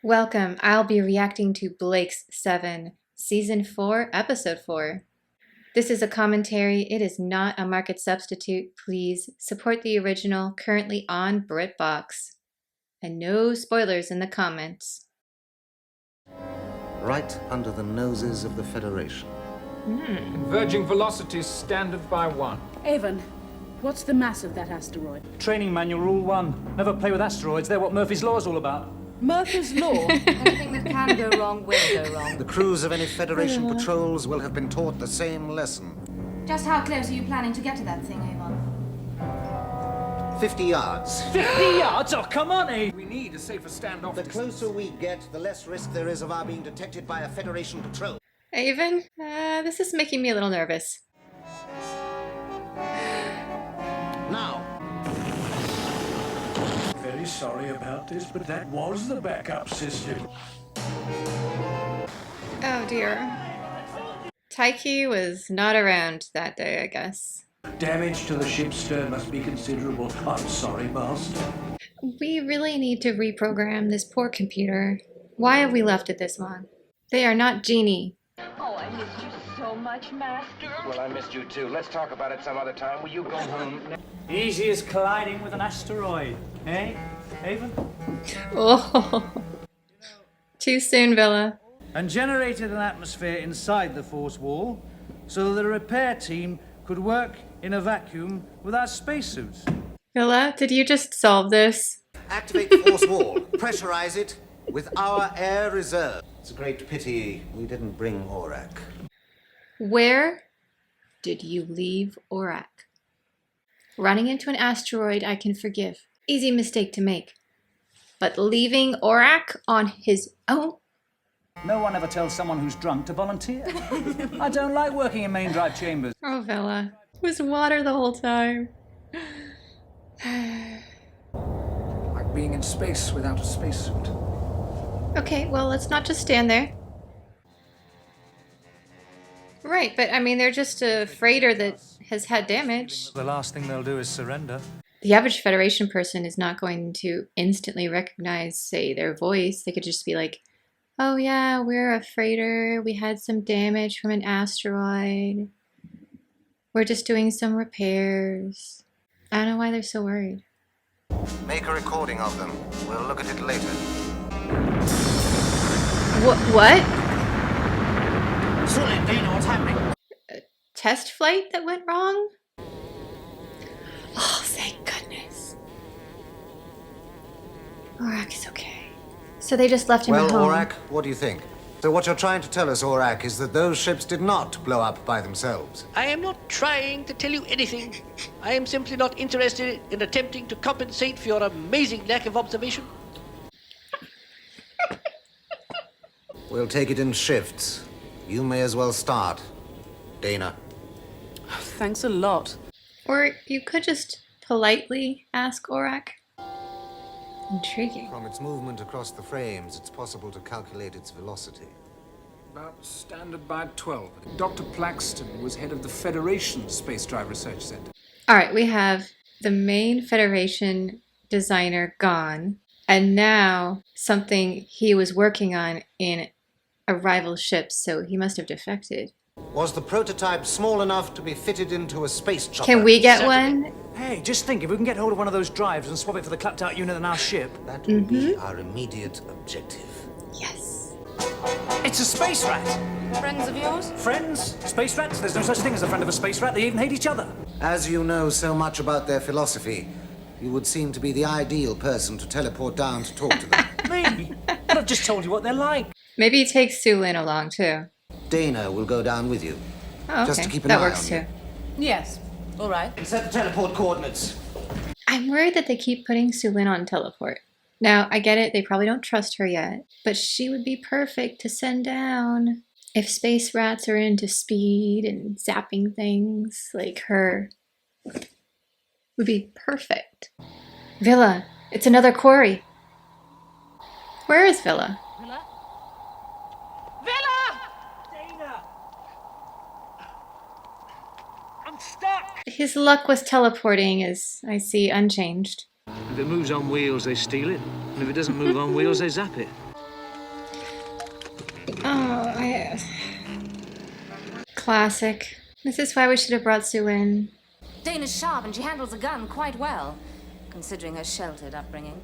Welcome. I'll be reacting to Blake's 7, Season 4, Episode 4. This is a commentary. It is not a market substitute. Please support the original, currently on BritBox. And no spoilers in the comments. Right under the noses of the Federation. Converging velocities standard by 1. Avon, what's the mass of that asteroid? Training manual rule 1. Never play with asteroids. They're what Murphy's Law is all about. Murphy's Law? Anything that can go wrong will go wrong. The crews of any Federation patrols will have been taught the same lesson. Just how close are you planning to get to that thing, Avon? 50 yards. 50 yards? Oh, come on, eh? We need a safer standoff The distance. closer we get, the less risk there is of our being detected by a Federation patrol. Avon, this is making me a little nervous. Now. Very sorry about this, but that was the backup system. Oh dear. Taiki was not around that day, I guess. Damage to the ship's stern must be considerable. I'm sorry, Master. We really need to reprogram this poor computer. Why have we left it this long? They are not genie. Oh, I missed you so much, Master. Well, I missed you too. Let's talk about it some other time. Will you go home? Easy as colliding with an asteroid, eh, Avon? Oh, too soon, Villa. And generated an atmosphere inside the force wall so that the repair team could work in a vacuum without spacesuits. Villa, did you just solve this? Activate the force wall. Pressurize it with our air reserve. It's a great pity we didn't bring Aurak. Where did you leave Aurak? Running into an asteroid I can forgive. Easy mistake to make. But leaving Aurak on his own? No one ever tells someone who's drunk to volunteer. I don't like working in main drive chambers. Oh, Villa. It was water the whole time. Like being in space without a spacesuit. Okay, well, let's not just stand there. Right, but I mean, they're just a freighter that has had damage. The last thing they'll do is surrender. The average Federation person is not going to instantly recognize, say, their voice. They could just be like, oh yeah, we're a freighter. We had some damage from an asteroid. We're just doing some repairs. I don't know why they're so worried. Make a recording of them. We'll look at it later. What? Sully, Dana, what's happening? Test flight that went wrong? Oh, thank goodness. Aurak is okay. So they just left him Well, at home. Aurak, what do you think? So what you're trying to tell us, Aurak, is that those ships did not blow up by themselves. I am not trying to tell you anything. I am simply not interested in attempting to compensate for your amazing lack of observation. We'll take it in shifts. You may as well start, Dana. Thanks a lot. Or you could just politely ask Aurak. Intriguing. From its movement across the frames, it's possible to calculate its velocity. About standard by 12. Dr. Plaxton was head of the Federation Space Drive Research Center. Alright, we have the main Federation designer gone, and now something he was working on in a rival ship, so he must have defected. Was the prototype small enough to be fitted into a space chopper? Can we get one? Hey, just think, if we can get hold of one of those drives and swap it for the clapped out unit in our ship. That will be our immediate objective. Yes. It's a space rat! Friends of yours? Friends? Space rats? There's no such thing as a friend of a space rat. They even hate each other. As you know so much about their philosophy, you would seem to be the ideal person to teleport down to talk to them. Me? But I've just told you what they're like. Maybe take Sulin along too. Dana will go down with you. Oh, okay. Just to keep an that eye works on too. you. Yes. All right. Set the teleport coordinates. I'm worried that they keep putting Sulin on teleport. Now, I get it, they probably don't trust her yet, but she would be perfect to send down. If space rats are into speed and zapping things, like her would be perfect. Villa, it's another quarry. Where is Villa? Villa? Villa! Dana! I'm stuck! His luck with teleporting is, I see, unchanged. If it moves on wheels, they steal it. And if it doesn't move on wheels, they zap it. Classic. This is why we should have brought Sue in. Dana's sharp and she handles a gun quite well, considering her sheltered upbringing.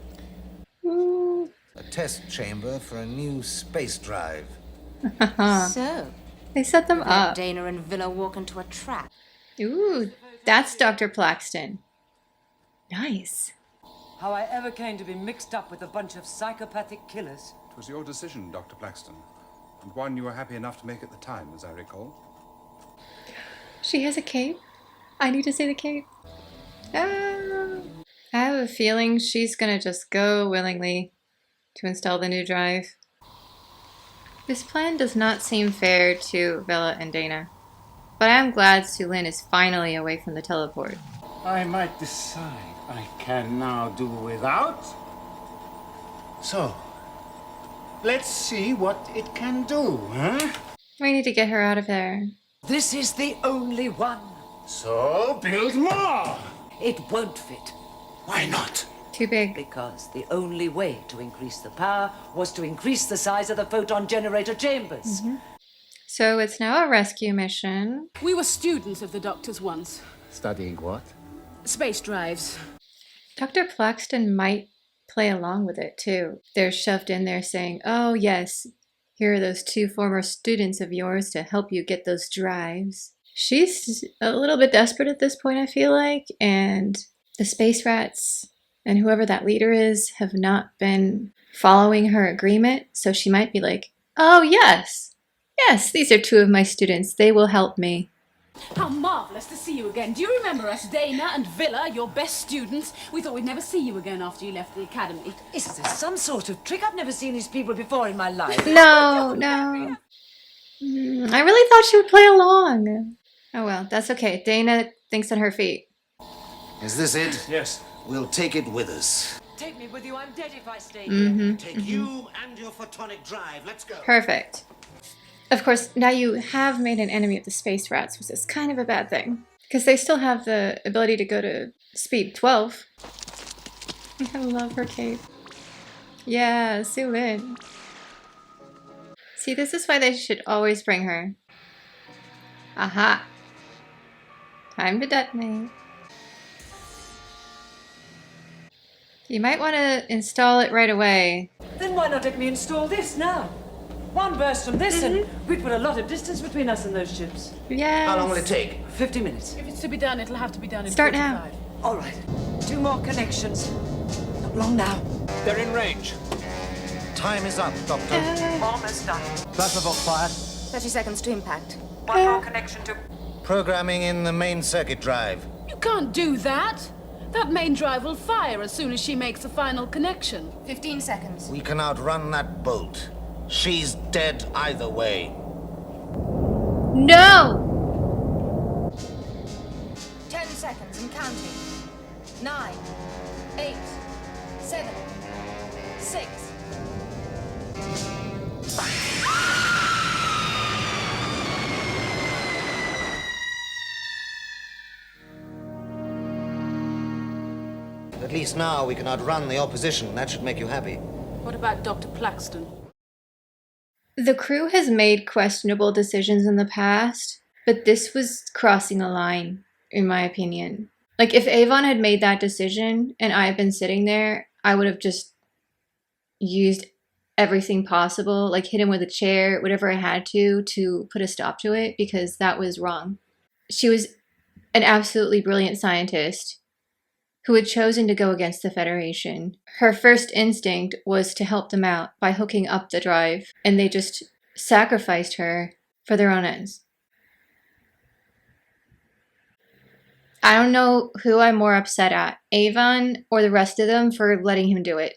Ooh. A test chamber for a new space drive. So, They set them let up. Dana and Villa walk into a trap. Ooh, that's Dr. Plaxton. Nice. How I ever came to be mixed up with a bunch of psychopathic killers. It was your decision, Dr. Plaxton, and one you were happy enough to make at the time, as I recall. She has a cape. I need to see the cape. Ah. I have a feeling she's gonna just go willingly to install the new drive. This plan does not seem fair to Villa and Dana, but I am glad Sulin is finally away from the teleport. I might decide I can now do without. So, let's see what it can do, huh? We need to get her out of there. This is the only one. So, build more! It won't fit. Why not? Too big. Because the only way to increase the power was to increase the size of the photon generator chambers. So it's now a rescue mission. We were students of the Doctor's once. Studying what? Space drives. Dr. Plaxton might play along with it too. They're shoved in there saying, oh yes, here are those 2 former students of yours to help you get those drives. She's a little bit desperate at this point, I feel like, and the space rats and whoever that leader is have not been following her agreement, so she might be like, oh yes, yes, these are 2 of my students, they will help me. How marvellous to see you again. Do you remember us, Dana and Villa, your best students? We thought we'd never see you again after you left the academy. Is this some sort of trick? I've never seen these people before in my life. No. I really thought she would play along. Oh well, that's okay. Dana thinks on her feet. Is this it? Yes. We'll take it with us. Take me with you. I'm dead if I stay here. Take you and your photonic drive. Let's go. Perfect. Of course, now you have made an enemy of the space rats, which is kind of a bad thing. Because they still have the ability to go to speed 12. I love her cape. Yeah, Sulin. See, this is why they should always bring her. Aha. Time to detonate. You might want to install it right away. Then why not let me install this now? One burst from this and we'd put a lot of distance between us and those ships. Yes. How long will it take? 50 minutes. If it's to be done, it'll have to be done in Start 45. now. All right. 2 more connections. Not long now. They're in range. Time is up, Doctor. Almost done. Plasma box fired. 30 seconds to impact. One more connection to... Programming in the main circuit drive. You can't do that. That main drive will fire as soon as she makes the final connection. 15 seconds. We can outrun that bolt. She's dead either way. No! 10 seconds and counting. 9, 8, 7, 6. At least now we can outrun the opposition. That should make you happy. What about Dr. Plaxton? The crew has made questionable decisions in the past, but this was crossing a line, in my opinion. Like, if Avon had made that decision and I had been sitting there, I would have just used everything possible, like hit him with a chair, whatever I had to put a stop to it, because that was wrong. She was an absolutely brilliant scientist who had chosen to go against the Federation. Her first instinct was to help them out by hooking up the drive, and they just sacrificed her for their own ends. I don't know who I'm more upset at, Avon or the rest of them for letting him do it.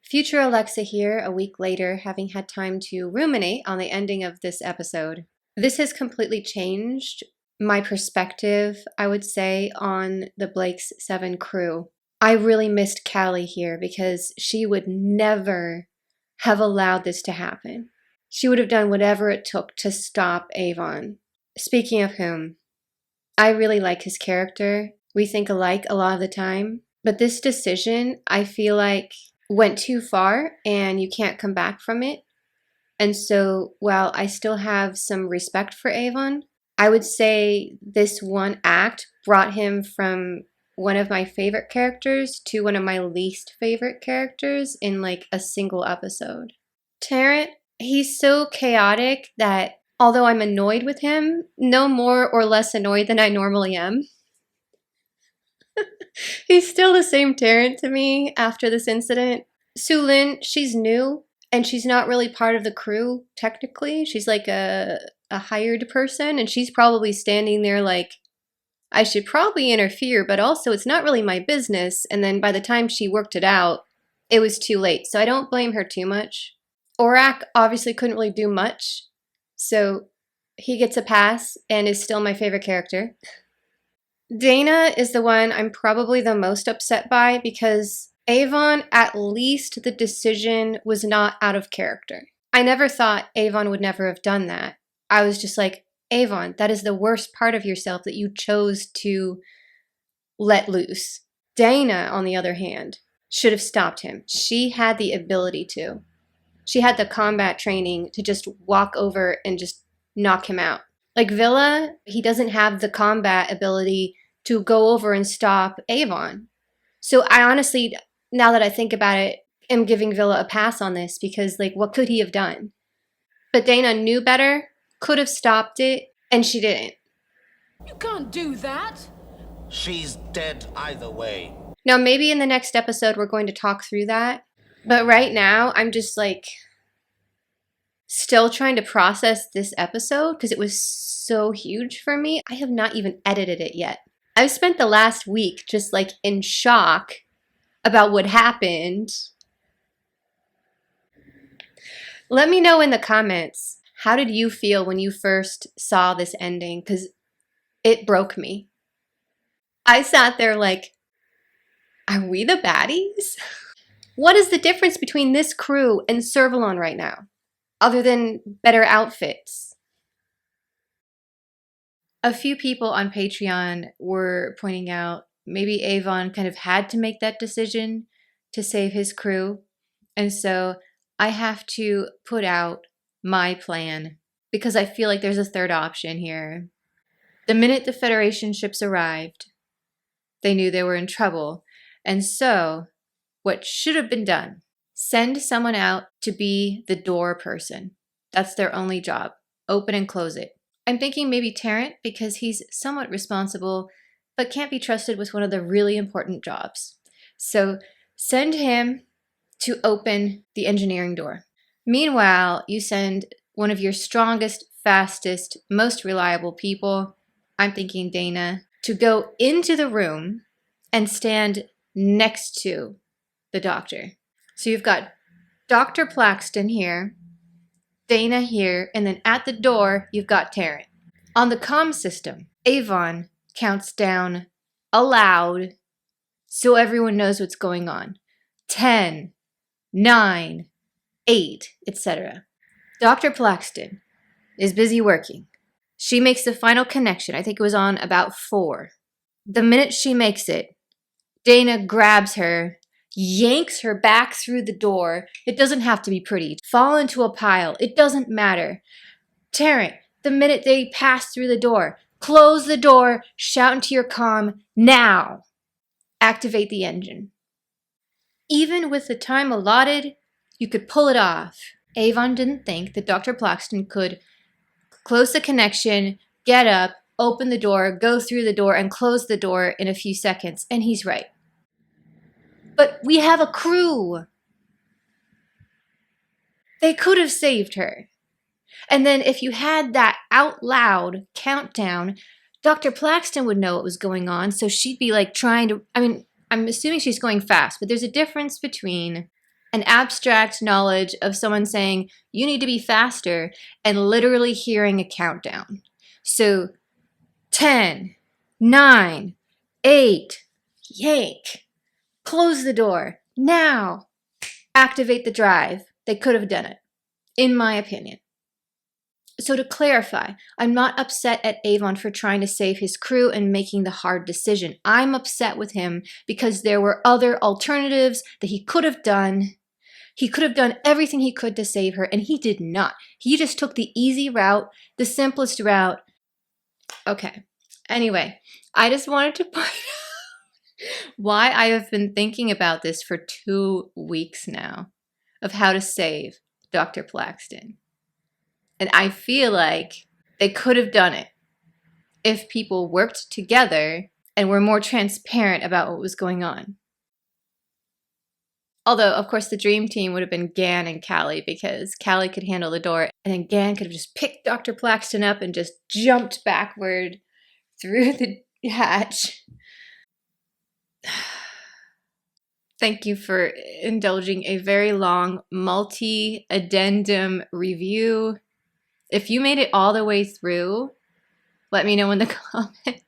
Future Alexa here, a week later, having had time to ruminate on the ending of this episode. This has completely changed my perspective, I would say, on the Blake's 7 crew. I really missed Callie here because she would never have allowed this to happen. She would have done whatever it took to stop Avon. Speaking of whom, I really like his character. We think alike a lot of the time. But this decision, I feel like, went too far and you can't come back from it. And so while I still have some respect for Avon, I would say this one act brought him from one of my favorite characters to one of my least favorite characters in like a single episode. Terrence, he's so chaotic that although I'm annoyed with him, no more or less annoyed than I normally am. He's still the same Terrence to me after this incident. Sulin, she's new and she's not really part of the crew technically. She's like a hired person and she's probably standing there like, I should probably interfere, but also it's not really my business. And then by the time she worked it out, it was too late. So I don't blame her too much. Orak obviously couldn't really do much. So he gets a pass and is still my favorite character. Dana is the one I'm probably the most upset by because Avon, at least the decision was not out of character. I never thought Avon would never have done that. I was just like, Avon, that is the worst part of yourself that you chose to let loose. Dana, on the other hand, should have stopped him. She had the ability to. She had the combat training to just walk over and just knock him out. Like Villa, he doesn't have the combat ability to go over and stop Avon. So I honestly, now that I think about it, am giving Villa a pass on this because like what could he have done? But Dana knew better, could have stopped it, and she didn't. You can't do that. She's dead either way. Now maybe in the next episode we're going to talk through that. But right now I'm just like still trying to process this episode because it was so huge for me. I have not even edited it yet. I've spent the last week just like in shock about what happened. Let me know in the comments, how did you feel when you first saw this ending? Because it broke me. I sat there like, are we the baddies? What is the difference between this crew and Servalon right now, other than better outfits? A few people on Patreon were pointing out maybe Avon kind of had to make that decision to save his crew. And so I have to put out my plan because I feel like there's a third option here. The minute the Federation ships arrived, they knew they were in trouble. And so what should have been done, send someone out to be the door person. That's their only job. Open and close it. I'm thinking maybe Terrence because he's somewhat responsible, but can't be trusted with one of the really important jobs. So send him to open the engineering door. Meanwhile, you send one of your strongest, fastest, most reliable people, I'm thinking Dana, to go into the room and stand next to the doctor. So you've got Dr. Plaxton here, Dana here, and then at the door, you've got Terrence. On the comm system, Avon counts down aloud so everyone knows what's going on. 10, 9, 8, etc. Dr. Plaxton is busy working. She makes the final connection. I think it was on about 4. The minute she makes it, Dana grabs her, yanks her back through the door. It doesn't have to be pretty. Fall into a pile. It doesn't matter. Terrence, the minute they pass through the door, close the door, shout into your comm, now. Activate the engine. Even with the time allotted, you could pull it off. Avon didn't think that Dr. Plaxton could close the connection, get up, open the door, go through the door, and close the door in a few seconds, and he's right. But we have a crew. They could have saved her. And then if you had that out loud countdown, Dr. Plaxton would know what was going on, so she'd be like trying to, I'm assuming she's going fast, but there's a difference between an abstract knowledge of someone saying, you need to be faster, and literally hearing a countdown. So 10, 9, 8, yank. Close the door. Now. Activate the drive. They could have done it, in my opinion. So to clarify, I'm not upset at Avon for trying to save his crew and making the hard decision. I'm upset with him because there were other alternatives that he could have done He could have done everything he could to save her, and he did not. He just took the easy route, the simplest route. Okay. Anyway, I just wanted to point out why I have been thinking about this for 2 weeks now of how to save Dr. Plaxton. And I feel like they could have done it if people worked together and were more transparent about what was going on. Although, of course, the dream team would have been Gan and Callie, because Callie could handle the door, and then Gan could have just picked Dr. Plaxton up and just jumped backward through the hatch. Thank you for indulging a very long multi-addendum review. If you made it all the way through, let me know in the comments.